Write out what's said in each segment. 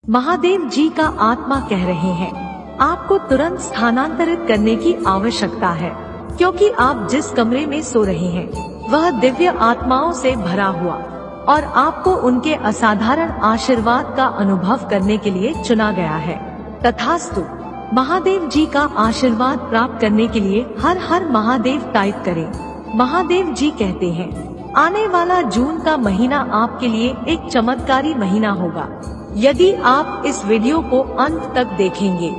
महादेव जी का आत्मा कह रहे हैं, आपको तुरंत स्थानांतरित करने की आवश्यकता है, क्योंकि आप जिस कमरे में सो रहे हैं वह दिव्य आत्माओं से भरा हुआ और आपको उनके असाधारण आशीर्वाद का अनुभव करने के लिए चुना गया है। तथास्तु। महादेव जी का आशीर्वाद प्राप्त करने के लिए हर हर महादेव टाइप करें। महादेव जी कहते हैं, आने वाला जून का महीना आपके लिए एक चमत्कारी महीना होगा। यदि आप इस वीडियो को अंत तक देखेंगे,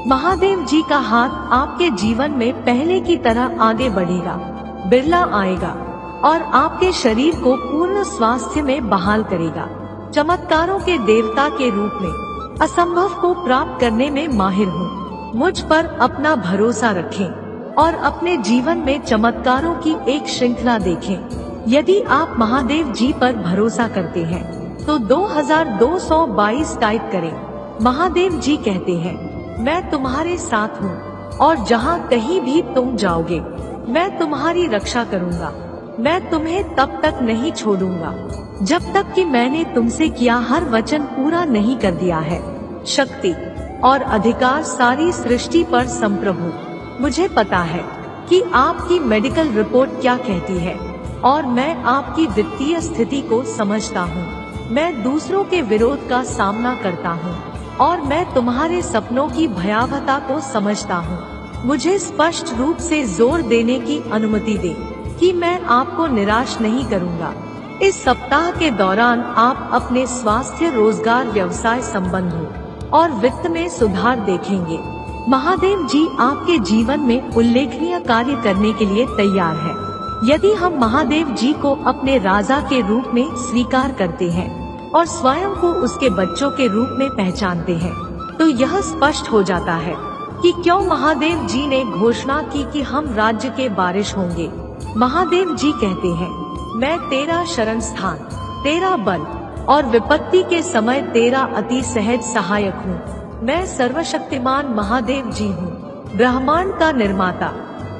महादेव जी का हाथ आपके जीवन में पहले की तरह आगे बढ़ेगा, बिरला आएगा और आपके शरीर को पूर्ण स्वास्थ्य में बहाल करेगा। चमत्कारों के देवता के रूप में असंभव को प्राप्त करने में माहिर हूँ। मुझ पर अपना भरोसा रखें और अपने जीवन में चमत्कारों की एक श्रृंखला देखें। यदि आप महादेव जी पर भरोसा करते हैं तो 2222 टाइप करें। महादेव जी कहते हैं, मैं तुम्हारे साथ हूँ और जहाँ कहीं भी तुम जाओगे मैं तुम्हारी रक्षा करूँगा। मैं तुम्हें तब तक नहीं छोड़ूंगा जब तक कि मैंने तुमसे किया हर वचन पूरा नहीं कर दिया है। शक्ति और अधिकार सारी सृष्टि पर संप्रभु। मुझे पता है कि आपकी मेडिकल रिपोर्ट क्या कहती है और मैं आपकी वित्तीय स्थिति को समझता हूँ। मैं दूसरों के विरोध का सामना करता हूँ और मैं तुम्हारे सपनों की भयावहता को समझता हूँ। मुझे स्पष्ट रूप से जोर देने की अनुमति दे कि मैं आपको निराश नहीं करूँगा। इस सप्ताह के दौरान आप अपने स्वास्थ्य, रोजगार, व्यवसाय संबंधों और वित्त में सुधार देखेंगे। महादेव जी आपके जीवन में उल्लेखनीय कार्य करने के लिए तैयार है। यदि हम महादेव जी को अपने राजा के रूप में स्वीकार करते हैं और स्वयं को उसके बच्चों के रूप में पहचानते हैं, तो यह स्पष्ट हो जाता है कि क्यों महादेव जी ने घोषणा की कि हम राज्य के वारिस होंगे। महादेव जी कहते हैं, मैं तेरा शरण स्थान, तेरा बल और विपत्ति के समय तेरा अति सहज सहायक हूँ। मैं सर्वशक्तिमान महादेव जी हूँ, ब्रह्मांड का निर्माता,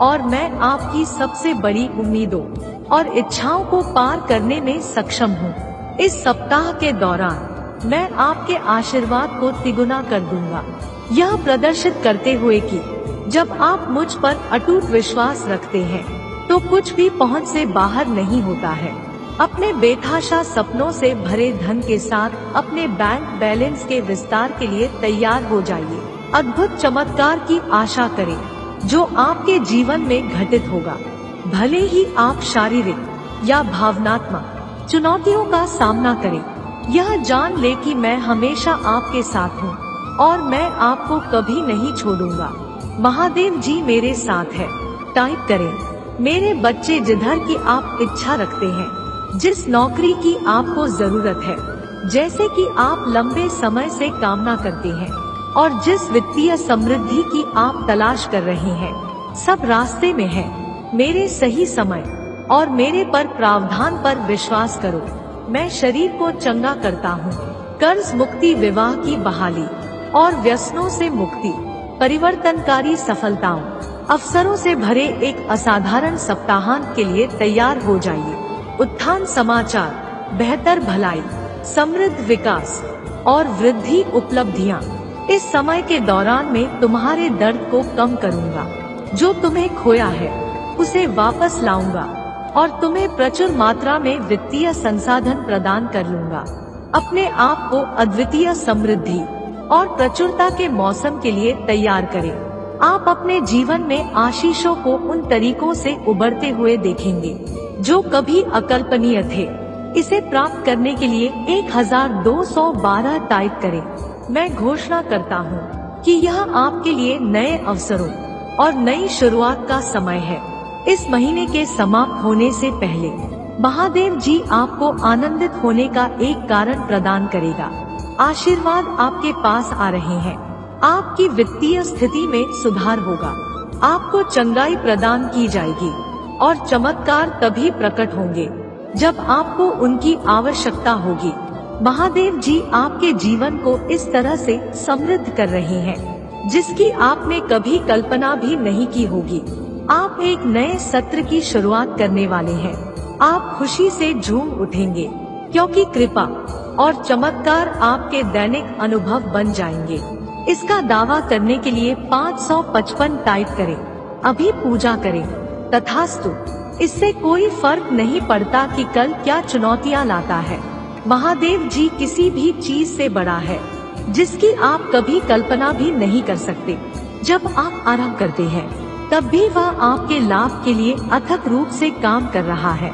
और मैं आपकी सबसे बड़ी उम्मीदों और इच्छाओं को पार करने में सक्षम हूँ। इस सप्ताह के दौरान मैं आपके आशीर्वाद को तिगुना कर दूंगा, यह प्रदर्शित करते हुए कि जब आप मुझ पर अटूट विश्वास रखते हैं तो कुछ भी पहुंच से बाहर नहीं होता है। अपने बेतहाशा सपनों से भरे धन के साथ अपने बैंक बैलेंस के विस्तार के लिए तैयार हो जाइए। अद्भुत चमत्कार की आशा करें जो आपके जीवन में घटित होगा। भले ही आप शारीरिक या भावनात्मक चुनौतियों का सामना करें, यह जान ले कि मैं हमेशा आपके साथ हूँ और मैं आपको कभी नहीं छोड़ूंगा। महादेव जी मेरे साथ है। टाइप करें, मेरे बच्चे, जिधर की आप इच्छा रखते हैं, जिस नौकरी की आपको जरूरत है, जैसे कि आप लंबे समय से कामना करते हैं और जिस वित्तीय समृद्धि की आप तलाश कर रहे हैं, सब रास्ते में है। मेरे सही समय और मेरे पर प्रावधान पर विश्वास करो। मैं शरीर को चंगा करता हूँ। कर्ज मुक्ति, विवाह की बहाली और व्यसनों से मुक्ति, परिवर्तनकारी सफलताओं, अवसरों से भरे एक असाधारण सप्ताहांत के लिए तैयार हो जाइए। उत्थान समाचार, बेहतर भलाई, समृद्ध विकास और वृद्धि उपलब्धियां। इस समय के दौरान मैं तुम्हारे दर्द को कम करूंगा। जो तुम्हें खोया है उसे वापस लाऊंगा और तुम्हें प्रचुर मात्रा में वित्तीय संसाधन प्रदान कर लूंगा। अपने आप को अद्वितीय समृद्धि और प्रचुरता के मौसम के लिए तैयार करें। आप अपने जीवन में आशीषों को उन तरीकों से उबरते हुए देखेंगे जो कभी अकल्पनीय थे। इसे प्राप्त करने के लिए 1212 टाइप करें। मैं घोषणा करता हूँ कि यह आपके लिए नए अवसरों और नई शुरुआत का समय है। इस महीने के समाप्त होने से पहले महादेव जी आपको आनंदित होने का एक कारण प्रदान करेगा। आशीर्वाद आपके पास आ रहे हैं। आपकी वित्तीय स्थिति में सुधार होगा। आपको चंगाई प्रदान की जाएगी और चमत्कार तभी प्रकट होंगे जब आपको उनकी आवश्यकता होगी। महादेव जी आपके जीवन को इस तरह से समृद्ध कर रहे हैं जिसकी आपने कभी कल्पना भी नहीं की होगी। आप एक नए सत्र की शुरुआत करने वाले हैं। आप खुशी से झूम उठेंगे क्योंकि कृपा और चमत्कार आपके दैनिक अनुभव बन जाएंगे। इसका दावा करने के लिए 555 टाइप करें। अभी पूजा करें। तथास्तु। इससे कोई फर्क नहीं पड़ता कि कल क्या चुनौतियां लाता है। महादेव जी किसी भी चीज से बड़ा है, जिसकी आप कभी कल्पना भी नहीं कर सकते। जब आप आराम करते हैं, तब भी वह आपके लाभ के लिए अथक रूप से काम कर रहा है।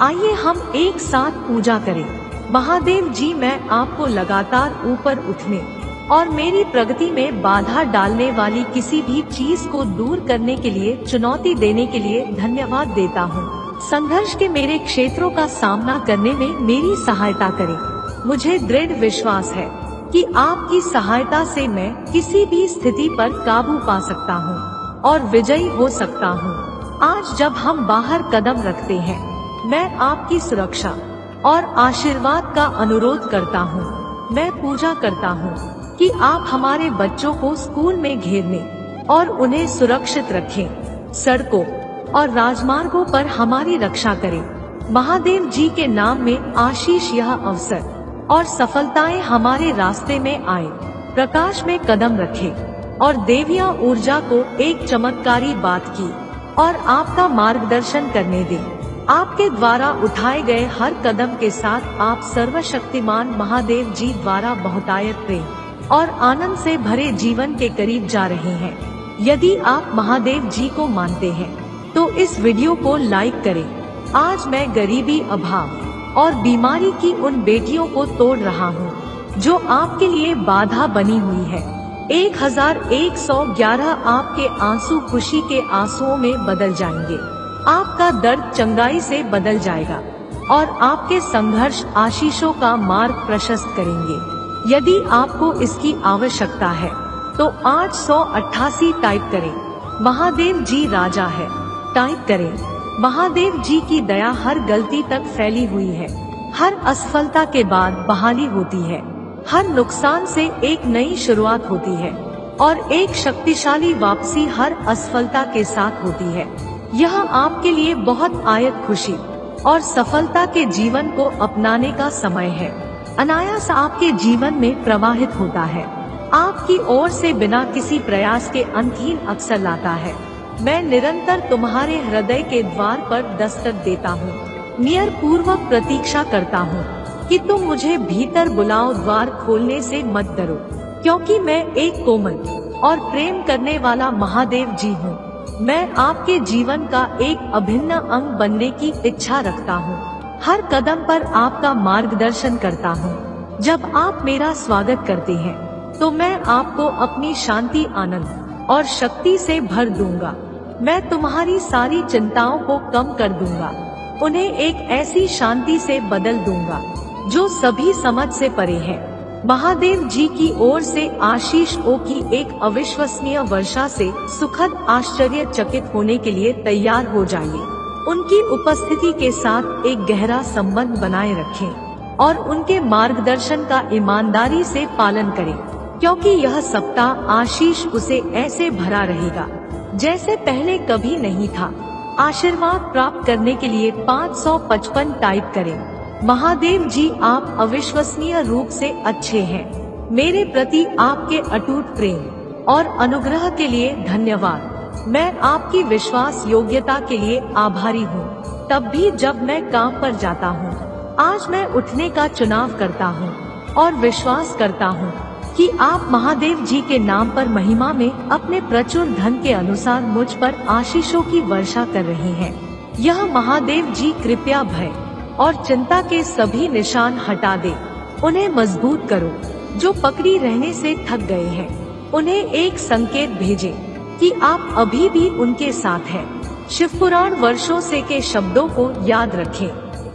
आइए हम एक साथ पूजा करें। महादेव जी, मैं आपको लगातार ऊपर उठने और मेरी प्रगति में बाधा डालने वाली किसी भी चीज को दूर करने के लिए, चुनौती देने के लिए धन्यवाद देता हूँ। संघर्ष के मेरे क्षेत्रों का सामना करने में मेरी सहायता करें। मुझे दृढ़ विश्वास है कि आपकी सहायता से मैं किसी भी स्थिति पर काबू पा सकता हूँ और विजयी हो सकता हूँ। आज जब हम बाहर कदम रखते हैं, मैं आपकी सुरक्षा और आशीर्वाद का अनुरोध करता हूँ। मैं पूजा करता हूँ कि आप हमारे बच्चों को स्कूल में घेरने और उन्हें सुरक्षित रखें। सड़कों और राजमार्गों पर हमारी रक्षा करें। महादेव जी के नाम में आशीष, यह अवसर और सफलताएं हमारे रास्ते में आए। प्रकाश में कदम रखें और देविया ऊर्जा को एक चमत्कारी बात की और आपका मार्गदर्शन करने दें। आपके द्वारा उठाए गए हर कदम के साथ आप सर्वशक्तिमान महादेव जी द्वारा बहुतायत प्रेम और आनंद से भरे जीवन के करीब जा रहे हैं। यदि आप महादेव जी को मानते हैं, तो इस वीडियो को लाइक करें। आज मैं गरीबी, अभाव और बीमारी की उन बेटियों को तोड़ रहा हूँ, जो आपके लिए बाधा बनी हुई है। 1111 आपके आंसू खुशी के आंसुओं में बदल जाएंगे। आपका दर्द चंगाई से बदल जाएगा और आपके संघर्ष आशीषों का मार्ग प्रशस्त करेंगे। यदि आपको इसकी आवश्यकता है, तो 888 टाइप करें। महादेव जी राजा है। टाइप करें। महादेव जी की दया हर गलती तक फैली हुई है। हर असफलता के बाद बहाली होती है। हर नुकसान से एक नई शुरुआत होती है और एक शक्तिशाली वापसी हर असफलता के साथ होती है। यह आपके लिए बहुत आयत खुशी और सफलता के जीवन को अपनाने का समय है। अनायास आपके जीवन में प्रवाहित होता है। आपकी ओर से बिना किसी प्रयास के अंतहीन अक्सर लाता है। मैं निरंतर तुम्हारे हृदय के द्वार पर दस्तक देता हूँ। नियर पूर्वक प्रतीक्षा करता हूँ कि तुम मुझे भीतर बुलाओ। द्वार खोलने से मत डरो, क्योंकि मैं एक कोमल और प्रेम करने वाला महादेव जी हूँ। मैं आपके जीवन का एक अभिन्न अंग बनने की इच्छा रखता हूँ। हर कदम पर आपका मार्गदर्शन करता हूँ। जब आप मेरा स्वागत करते हैं, तो मैं आपको अपनी शांति, आनंद और शक्ति से भर दूंगा। मैं तुम्हारी सारी चिंताओं को कम कर दूंगा, उन्हें एक ऐसी शांति से बदल दूंगा जो सभी समझ से परे है। महादेव जी की ओर से आशीषों की एक अविश्वसनीय वर्षा से सुखद आश्चर्यचकित होने के लिए तैयार हो जाइए। उनकी उपस्थिति के साथ एक गहरा संबंध बनाए रखें और उनके मार्गदर्शन का ईमानदारी से पालन करें, क्योंकि यह सप्ताह आशीष उसे ऐसे भरा रहेगा जैसे पहले कभी नहीं था। आशीर्वाद प्राप्त करने के लिए 555 टाइप करें। महादेव जी, आप अविश्वसनीय रूप से अच्छे हैं। मेरे प्रति आपके अटूट प्रेम और अनुग्रह के लिए धन्यवाद। मैं आपकी विश्वास योग्यता के लिए आभारी हूँ, तब भी जब मैं काम पर जाता हूँ। आज मैं उठने का चुनाव करता हूँ और विश्वास करता हूँ कि आप महादेव जी के नाम पर महिमा में अपने प्रचुर धन के अनुसार मुझ पर आशीषों की वर्षा कर रहे हैं। यह महादेव जी कृपया भय और चिंता के सभी निशान हटा दे। उन्हें मजबूत करो जो पकड़ी रहने से थक गए हैं। उन्हें एक संकेत भेजें कि आप अभी भी उनके साथ हैं। शिवपुराण वर्षों से के शब्दों को याद रखें।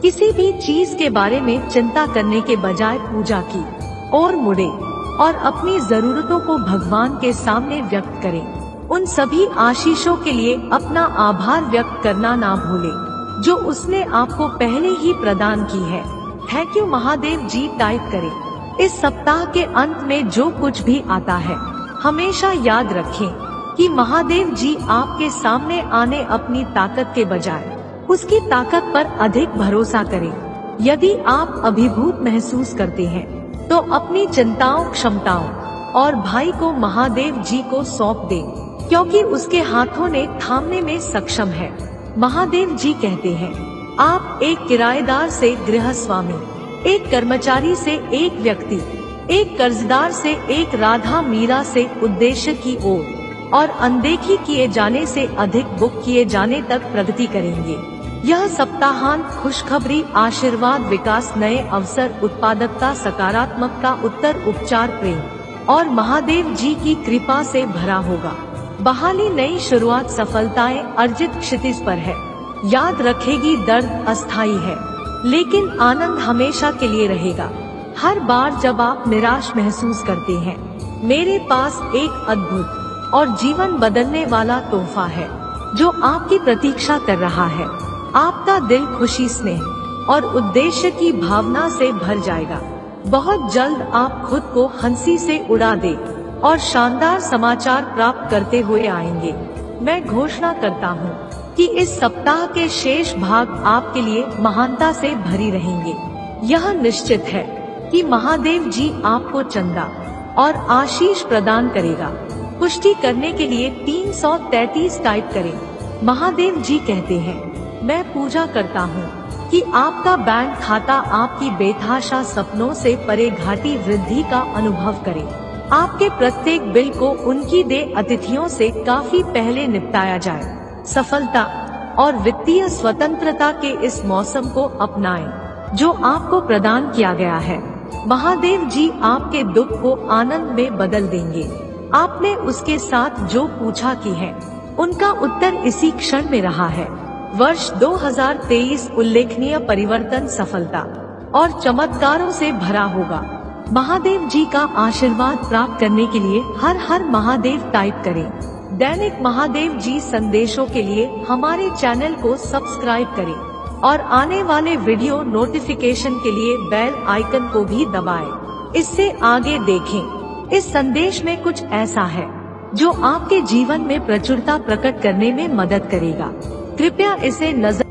किसी भी चीज के बारे में चिंता करने के बजाय पूजा की ओर मुड़े और अपनी जरूरतों को भगवान के सामने व्यक्त करें। उन सभी आशीषों के लिए अपना आभार व्यक्त करना ना भूलें जो उसने आपको पहले ही प्रदान की है। Thank you Mahadev ji type करें। इस सप्ताह के अंत में जो कुछ भी आता है, हमेशा याद रखें कि महादेव जी आपके सामने आने अपनी ताकत के बजाय उसकी ताकत पर अधिक भरोसा करें। यदि आप अभिभूत महसूस करते हैं तो अपनी चिंताओं, क्षमताओं और भाई को महादेव जी को सौंप दें, क्योंकि उसके हाथों ने थामने में सक्षम है। महादेव जी कहते हैं, आप एक किराएदार से गृहस्वामी, एक कर्मचारी से एक व्यक्ति, एक कर्जदार से एक राधा मीरा से उद्देश्य की ओर और अनदेखी किए जाने से अधिक बुक किए जाने तक प्रगति करेंगे। यह सप्ताहांत खुशखबरी, आशीर्वाद, विकास, नए अवसर, उत्पादकता, सकारात्मकता, उत्तर उपचार, प्रेम और महादेव जी की कृपा से भरा होगा। बहाली, नई शुरुआत, सफलताएं अर्जित क्षितिज पर है। याद रखेगी, दर्द अस्थायी है लेकिन आनंद हमेशा के लिए रहेगा। हर बार जब आप निराश महसूस करते हैं, मेरे पास एक अद्भुत और जीवन बदलने वाला तोहफा है जो आपकी प्रतीक्षा कर रहा है। आपका दिल खुशी, स्नेह और उद्देश्य की भावना से भर जाएगा। बहुत जल्द आप खुद को हंसी से उड़ा दे और शानदार समाचार प्राप्त करते हुए आएंगे। मैं घोषणा करता हूँ कि इस सप्ताह के शेष भाग आपके लिए महानता से भरी रहेंगे। यह निश्चित है कि महादेव जी आपको चंदा और आशीष प्रदान करेगा। पुष्टि करने के लिए 333 टाइप करें। महादेव जी कहते हैं, मैं पूजा करता हूँ कि आपका बैंक खाता आपकी बेतहाशा सपनों से परे घाटी वृद्धि का अनुभव करे। आपके प्रत्येक बिल को उनकी देय अतिथियों से काफी पहले निपटाया जाए। सफलता और वित्तीय स्वतंत्रता के इस मौसम को अपनाएं जो आपको प्रदान किया गया है। महादेव जी आपके दुख को आनंद में बदल देंगे। आपने उसके साथ जो पूछा की है, उनका उत्तर इसी क्षण में रहा है। वर्ष 2023 उल्लेखनीय परिवर्तन, सफलता और चमत्कारों से भरा होगा। महादेव जी का आशीर्वाद प्राप्त करने के लिए हर हर महादेव टाइप करें। दैनिक महादेव जी संदेशों के लिए हमारे चैनल को सब्सक्राइब करें और आने वाले वीडियो नोटिफिकेशन के लिए बेल आइकन को भी दबाएं। इससे आगे देखें। इस संदेश में कुछ ऐसा है जो आपके जीवन में प्रचुरता प्रकट करने में मदद करेगा। कृपया इसे नजर